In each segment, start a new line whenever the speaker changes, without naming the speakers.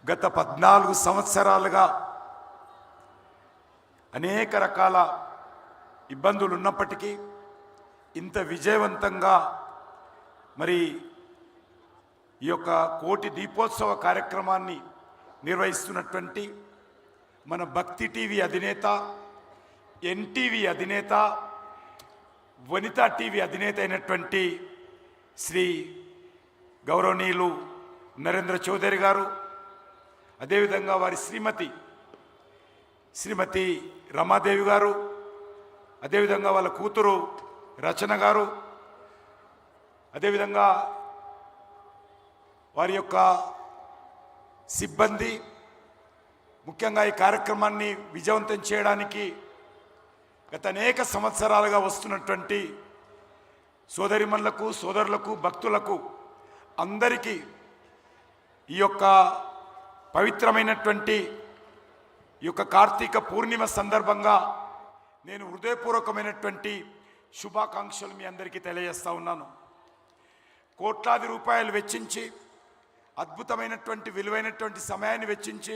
గత 14 సంవత్సరాలుగా అనేక రకాల ఇబ్బందులు ఉన్నప్పటికీ ఇంత విజయవంతంగా మరి ఈ యొక్క కోటి దీపోత్సవ కార్యక్రమాన్ని నిర్వహిస్తున్నటువంటి మన భక్తి టీవీ అధినేత, ఎన్టీవీ అధినేత, వనితా టీవీ అధినేత అయినటువంటి శ్రీ గౌరవనీయులు నరేంద్ర చౌదరి గారు, అదేవిధంగా వారి శ్రీమతి రమాదేవి గారు, అదేవిధంగా వాళ్ళ కూతురు రచన గారు, అదేవిధంగా వారి యొక్క సిబ్బంది, ముఖ్యంగా ఈ కార్యక్రమాన్ని విజయవంతం చేయడానికి గత అనేక సంవత్సరాలుగా వస్తున్నటువంటి సోదరిమణులకు, సోదరులకు, భక్తులకు అందరికీ ఈ యొక్క పవిత్రమైనటువంటి ఈ యొక్క కార్తీక పూర్ణిమ సందర్భంగా నేను హృదయపూర్వకమైనటువంటి శుభాకాంక్షలు మీ అందరికీ తెలియజేస్తా ఉన్నాను. కోట్లాది రూపాయలు వెచ్చించి, అద్భుతమైనటువంటి విలువైనటువంటి సమయాన్ని వెచ్చించి,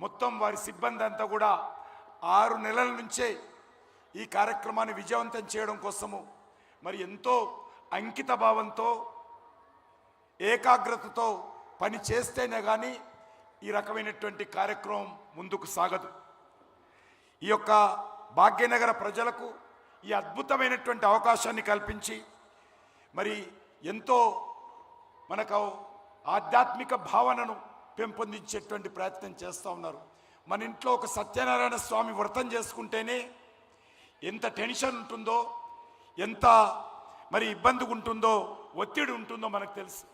మొత్తం వారి సిబ్బంది అంతా కూడా 6 నెలల నుంచే ఈ కార్యక్రమాన్ని విజయవంతం చేయడం కోసము మరి ఎంతో అంకిత భావంతో, ఏకాగ్రతతో పని చేస్తేనే కానీ ఈ రకమైనటువంటి కార్యక్రమం ముందుకు సాగదు. ఈ యొక్క భాగ్యనగర ప్రజలకు ఈ అద్భుతమైనటువంటి అవకాశాన్ని కల్పించి మరి ఎంతో మనకు ఆధ్యాత్మిక భావనను పెంపొందించేటువంటి ప్రయత్నం చేస్తూ ఉన్నారు. మన ఇంట్లో ఒక సత్యనారాయణ స్వామి వ్రతం చేసుకుంటేనే ఎంత టెన్షన్ ఉంటుందో, ఎంత మరి ఇబ్బంది ఉంటుందో, ఒత్తిడి ఉంటుందో మనకు తెలుసు.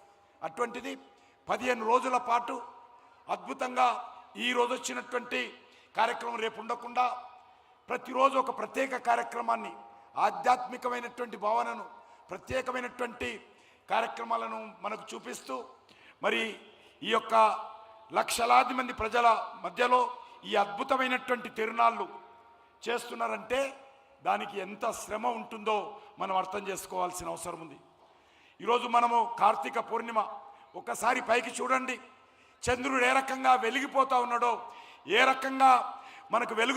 అటువంటిది 15 రోజుల పాటు అద్భుతంగా ఈరోజు వచ్చినటువంటి కార్యక్రమం రేపు ఉండకుండా ప్రతిరోజు ఒక ప్రత్యేక కార్యక్రమాన్ని, ఆధ్యాత్మికమైనటువంటి భావనను, ప్రత్యేకమైనటువంటి కార్యక్రమాలను మనకు చూపిస్తూ మరి ఈ యొక్క లక్షలాది మంది ప్రజల మధ్యలో ఈ అద్భుతమైనటువంటి తిరునాళ్ళు చేస్తున్నారంటే దానికి ఎంత శ్రమ ఉంటుందో మనం అర్థం చేసుకోవాల్సిన అవసరం ఉంది. ఈరోజు మనము కార్తీక పూర్ణిమ ఒక్కసారి పైకి చూడండి, చంద్రుడు ఏ రకంగా వెలిగిపోతూ ఉన్నాడో, ఏ రకంగా మనకు వెలుగు